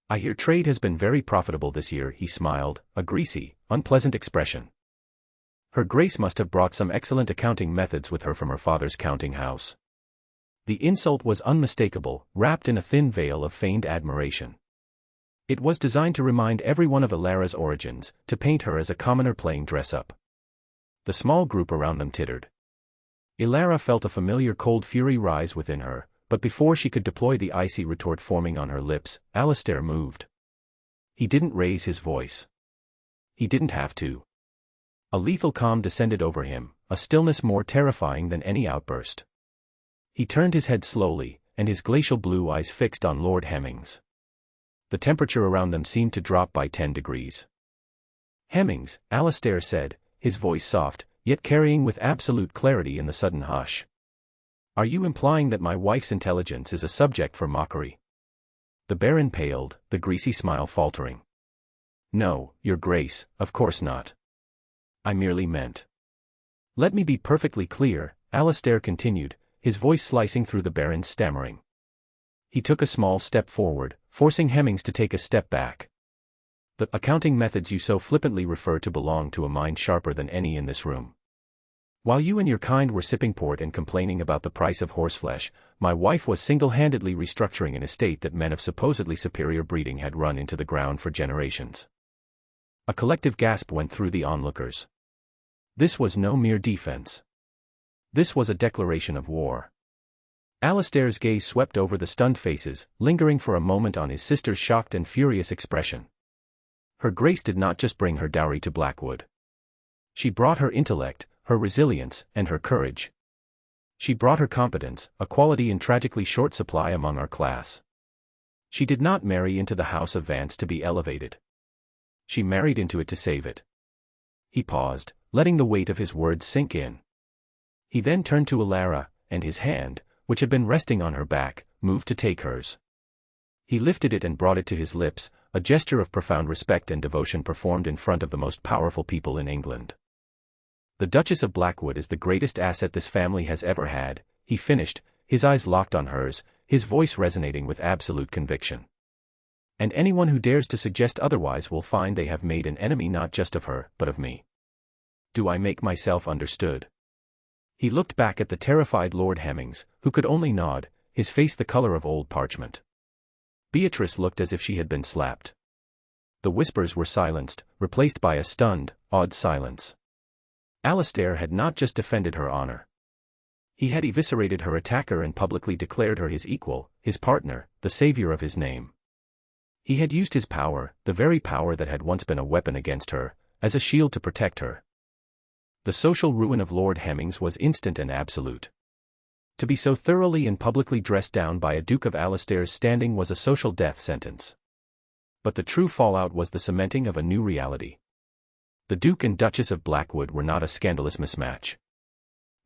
I hear trade has been very profitable this year," he smiled, a greasy, unpleasant expression. Her Grace must have brought some excellent accounting methods with her from her father's counting house. The insult was unmistakable, wrapped in a thin veil of feigned admiration. It was designed to remind everyone of Elara's origins, to paint her as a commoner playing dress-up. The small group around them tittered. Elara felt a familiar cold fury rise within her, but before she could deploy the icy retort forming on her lips, Alastair moved. He didn't raise his voice. He didn't have to. A lethal calm descended over him, a stillness more terrifying than any outburst. He turned his head slowly, and his glacial blue eyes fixed on Lord Hemmings. The temperature around them seemed to drop by 10 degrees. "Hemmings," Alastair said, his voice soft, yet carrying with absolute clarity in the sudden hush. "Are you implying that my wife's intelligence is a subject for mockery?" The Baron paled, the greasy smile faltering. "No, Your Grace, of course not. I merely meant—" "Let me be perfectly clear," Alastair continued, his voice slicing through the Baron's stammering. He took a small step forward, forcing Hemmings to take a step back. "The accounting methods you so flippantly refer to belong to a mind sharper than any in this room. While you and your kind were sipping port and complaining about the price of horseflesh, my wife was single-handedly restructuring an estate that men of supposedly superior breeding had run into the ground for generations." A collective gasp went through the onlookers. This was no mere defense. This was a declaration of war. Alastair's gaze swept over the stunned faces, lingering for a moment on his sister's shocked and furious expression. Her Grace did not just bring her dowry to Blackwood. She brought her intellect, her resilience, and her courage. She brought her competence, a quality in tragically short supply among our class. She did not marry into the House of Vance to be elevated. She married into it to save it. He paused, letting the weight of his words sink in. He then turned to Elara, and his hand, which had been resting on her back, moved to take hers. He lifted it and brought it to his lips, a gesture of profound respect and devotion performed in front of the most powerful people in England. "The Duchess of Blackwood is the greatest asset this family has ever had," he finished, his eyes locked on hers, his voice resonating with absolute conviction. "And anyone who dares to suggest otherwise will find they have made an enemy not just of her, but of me. Do I make myself understood?" He looked back at the terrified Lord Hemmings, who could only nod, his face the color of old parchment. Beatrice looked as if she had been slapped. The whispers were silenced, replaced by a stunned, awed silence. Alastair had not just defended her honor. He had eviscerated her attacker and publicly declared her his equal, his partner, the savior of his name. He had used his power, the very power that had once been a weapon against her, as a shield to protect her. The social ruin of Lord Hemmings was instant and absolute. To be so thoroughly and publicly dressed down by a Duke of Alastair's standing was a social death sentence. But the true fallout was the cementing of a new reality. The Duke and Duchess of Blackwood were not a scandalous mismatch.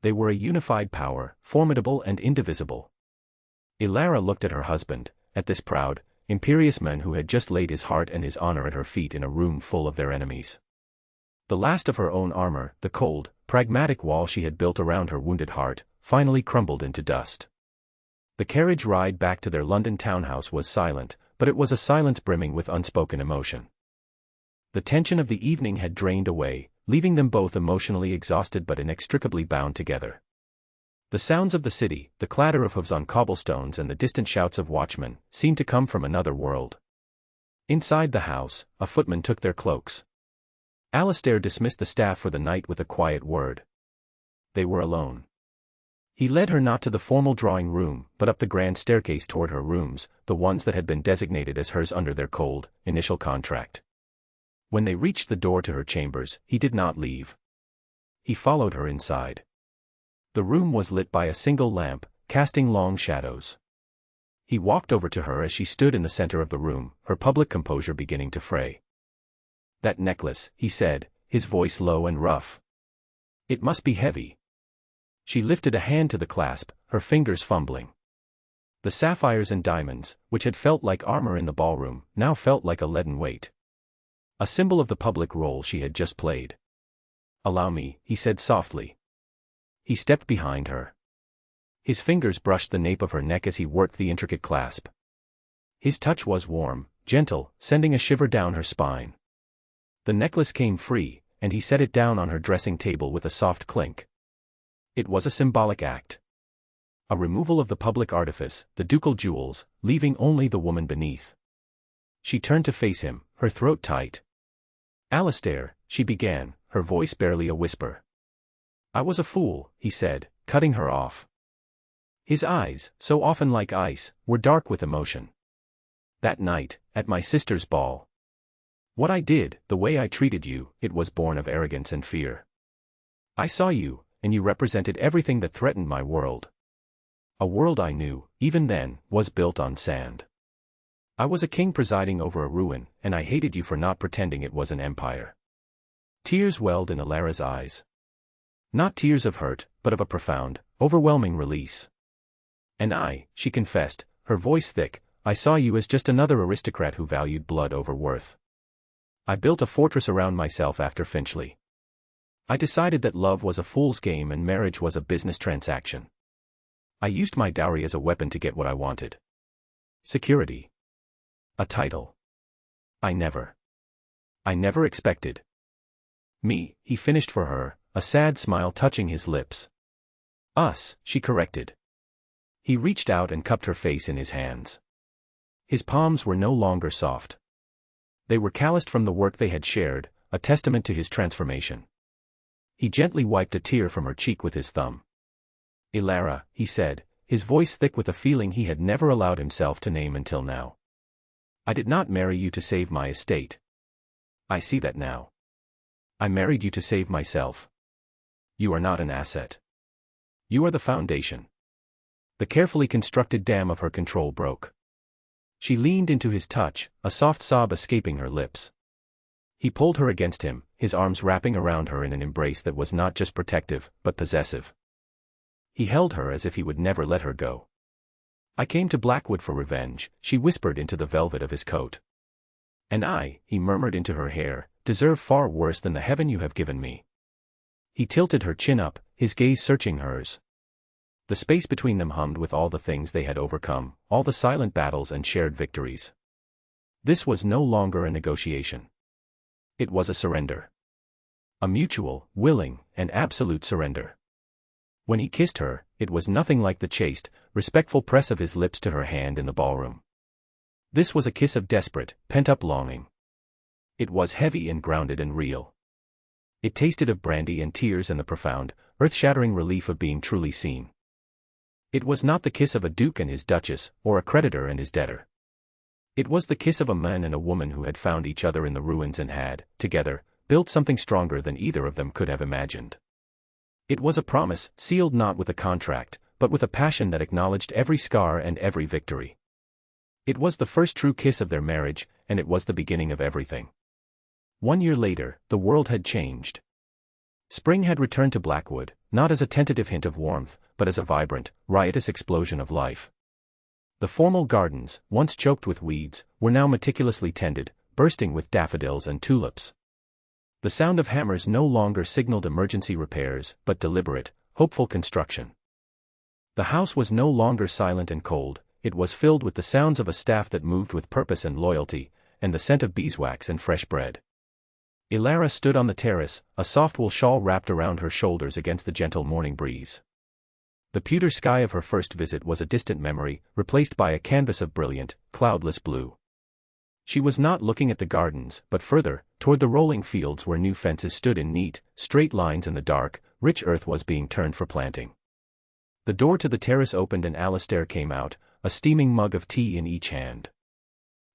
They were a unified power, formidable and indivisible. Elara looked at her husband, at this proud, imperious man who had just laid his heart and his honor at her feet in a room full of their enemies. The last of her own armor, the cold, pragmatic wall she had built around her wounded heart, finally crumbled into dust. The carriage ride back to their London townhouse was silent, but it was a silence brimming with unspoken emotion. The tension of the evening had drained away, leaving them both emotionally exhausted but inextricably bound together. The sounds of the city, the clatter of hooves on cobblestones and the distant shouts of watchmen, seemed to come from another world. Inside the house, a footman took their cloaks. Alastair dismissed the staff for the night with a quiet word. They were alone. He led her not to the formal drawing room, but up the grand staircase toward her rooms, the ones that had been designated as hers under their cold, initial contract. When they reached the door to her chambers, he did not leave. He followed her inside. The room was lit by a single lamp, casting long shadows. He walked over to her as she stood in the center of the room, her public composure beginning to fray. "That necklace," he said, his voice low and rough. "It must be heavy." She lifted a hand to the clasp, her fingers fumbling. The sapphires and diamonds, which had felt like armor in the ballroom, now felt like a leaden weight. A symbol of the public role she had just played. "Allow me," he said softly. He stepped behind her. His fingers brushed the nape of her neck as he worked the intricate clasp. His touch was warm, gentle, sending a shiver down her spine. The necklace came free, and he set it down on her dressing table with a soft clink. It was a symbolic act. A removal of the public artifice, the ducal jewels, leaving only the woman beneath. She turned to face him, her throat tight. "Alistair," she began, her voice barely a whisper. "I was a fool," he said, cutting her off. His eyes, so often like ice, were dark with emotion. "That night, at my sister's ball. What I did, the way I treated you, it was born of arrogance and fear. I saw you, and you represented everything that threatened my world. A world I knew, even then, was built on sand. I was a king presiding over a ruin, and I hated you for not pretending it was an empire." Tears welled in Ilara's eyes. Not tears of hurt, but of a profound, overwhelming release. "And she confessed, her voice thick, I saw you as just another aristocrat who valued blood over worth. I built a fortress around myself after Finchley. I decided that love was a fool's game and marriage was a business transaction. I used my dowry as a weapon to get what I wanted. Security. A title. I never expected. Me," he finished for her, a sad smile touching his lips. "Us," she corrected. He reached out and cupped her face in his hands. His palms were no longer soft. They were calloused from the work they had shared, a testament to his transformation. He gently wiped a tear from her cheek with his thumb. "Ilara," he said, his voice thick with a feeling he had never allowed himself to name until now. "I did not marry you to save my estate. I see that now. I married you to save myself. You are not an asset. You are the foundation." The carefully constructed dam of her control broke. She leaned into his touch, a soft sob escaping her lips. He pulled her against him, his arms wrapping around her in an embrace that was not just protective, but possessive. He held her as if he would never let her go. "I came to Blackwood for revenge," she whispered into the velvet of his coat. "And he murmured into her hair, deserve far worse than the heaven you have given me." He tilted her chin up, his gaze searching hers. The space between them hummed with all the things they had overcome, all the silent battles and shared victories. This was no longer a negotiation. It was a surrender. A mutual, willing, and absolute surrender. When he kissed her, it was nothing like the chaste, respectful press of his lips to her hand in the ballroom. This was a kiss of desperate, pent-up longing. It was heavy and grounded and real. It tasted of brandy and tears and the profound, earth-shattering relief of being truly seen. It was not the kiss of a duke and his duchess, or a creditor and his debtor. It was the kiss of a man and a woman who had found each other in the ruins and had, together, built something stronger than either of them could have imagined. It was a promise, sealed not with a contract, but with a passion that acknowledged every scar and every victory. It was the first true kiss of their marriage, and it was the beginning of everything. 1 year later, the world had changed. Spring had returned to Blackwood, not as a tentative hint of warmth, but as a vibrant, riotous explosion of life. The formal gardens, once choked with weeds, were now meticulously tended, bursting with daffodils and tulips. The sound of hammers no longer signaled emergency repairs, but deliberate, hopeful construction. The house was no longer silent and cold, it was filled with the sounds of a staff that moved with purpose and loyalty, and the scent of beeswax and fresh bread. Ilara stood on the terrace, a soft wool shawl wrapped around her shoulders against the gentle morning breeze. The pewter sky of her first visit was a distant memory, replaced by a canvas of brilliant, cloudless blue. She was not looking at the gardens, but further, toward the rolling fields where new fences stood in neat, straight lines and the dark, rich earth was being turned for planting. The door to the terrace opened and Alistair came out, a steaming mug of tea in each hand.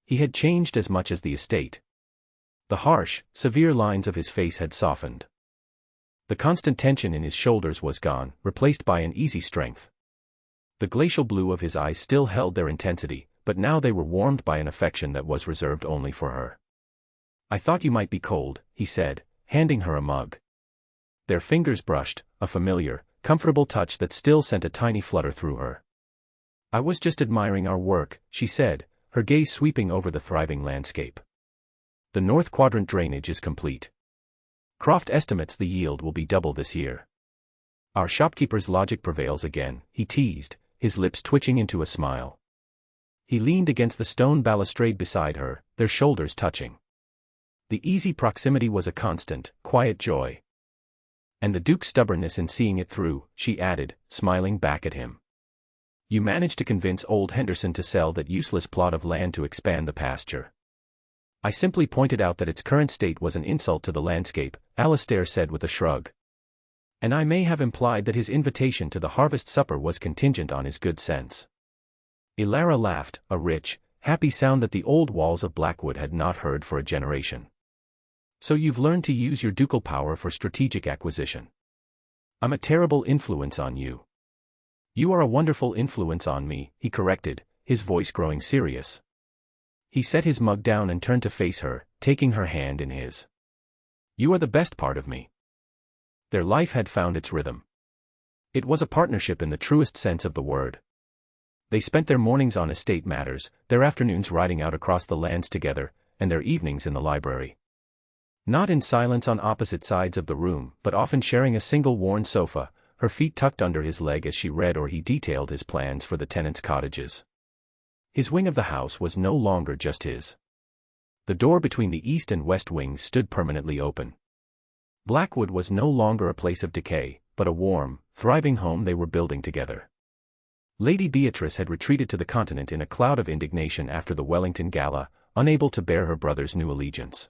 He had changed as much as the estate. The harsh, severe lines of his face had softened. The constant tension in his shoulders was gone, replaced by an easy strength. The glacial blue of his eyes still held their intensity, but now they were warmed by an affection that was reserved only for her. "I thought you might be cold," he said, handing her a mug. Their fingers brushed, a familiar, comfortable touch that still sent a tiny flutter through her. "I was just admiring our work," she said, her gaze sweeping over the thriving landscape. "The North Quadrant drainage is complete. Croft estimates the yield will be double this year." "Our shopkeeper's logic prevails again," he teased, his lips twitching into a smile. He leaned against the stone balustrade beside her, their shoulders touching. The easy proximity was a constant, quiet joy. "And the Duke's stubbornness in seeing it through," she added, smiling back at him. "You managed to convince old Henderson to sell that useless plot of land to expand the pasture." "I simply pointed out that its current state was an insult to the landscape," Alistair said with a shrug. "And I may have implied that his invitation to the harvest supper was contingent on his good sense." Elara laughed, a rich, happy sound that the old walls of Blackwood had not heard for a generation. "So you've learned to use your ducal power for strategic acquisition. I'm a terrible influence on you." "You are a wonderful influence on me," he corrected, his voice growing serious. He set his mug down and turned to face her, taking her hand in his. "You are the best part of me." Their life had found its rhythm. It was a partnership in the truest sense of the word. They spent their mornings on estate matters, their afternoons riding out across the lands together, and their evenings in the library. Not in silence on opposite sides of the room, but often sharing a single worn sofa, her feet tucked under his leg as she read or he detailed his plans for the tenants' cottages. His wing of the house was no longer just his. The door between the east and west wings stood permanently open. Blackwood was no longer a place of decay, but a warm, thriving home they were building together. Lady Beatrice had retreated to the continent in a cloud of indignation after the Wellington Gala, unable to bear her brother's new allegiance.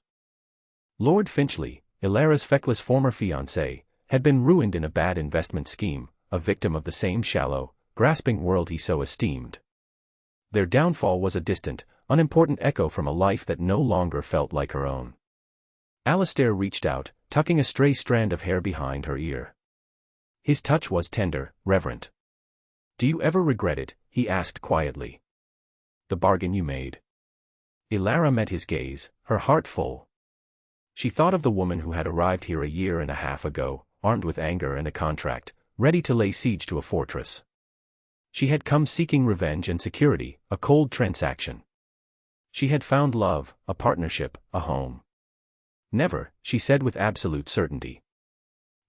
Lord Finchley, Elara's feckless former fiancé, had been ruined in a bad investment scheme, a victim of the same shallow, grasping world he so esteemed. Their downfall was a distant, unimportant echo from a life that no longer felt like her own. Alistair reached out, tucking a stray strand of hair behind her ear. His touch was tender, reverent. "Do you ever regret it?" he asked quietly. "The bargain you made?" Elara met his gaze, her heart full. She thought of the woman who had arrived here a year and a half ago, armed with anger and a contract, ready to lay siege to a fortress. She had come seeking revenge and security, a cold transaction. She had found love, a partnership, a home. "Never," she said with absolute certainty.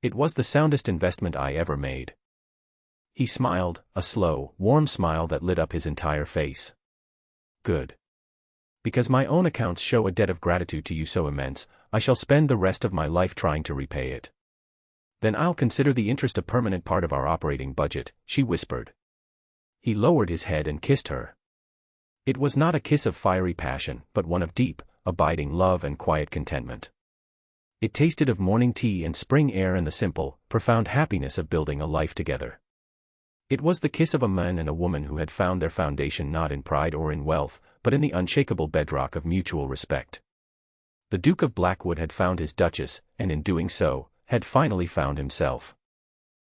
"It was the soundest investment I ever made." He smiled, a slow, warm smile that lit up his entire face. "Good. Because my own accounts show a debt of gratitude to you so immense, I shall spend the rest of my life trying to repay it. Then I'll consider the interest a permanent part of our operating budget," she whispered. He lowered his head and kissed her. It was not a kiss of fiery passion, but one of deep, abiding love and quiet contentment. It tasted of morning tea and spring air and the simple, profound happiness of building a life together. It was the kiss of a man and a woman who had found their foundation not in pride or in wealth, but in the unshakable bedrock of mutual respect. The Duke of Blackwood had found his Duchess, and in doing so, had finally found himself.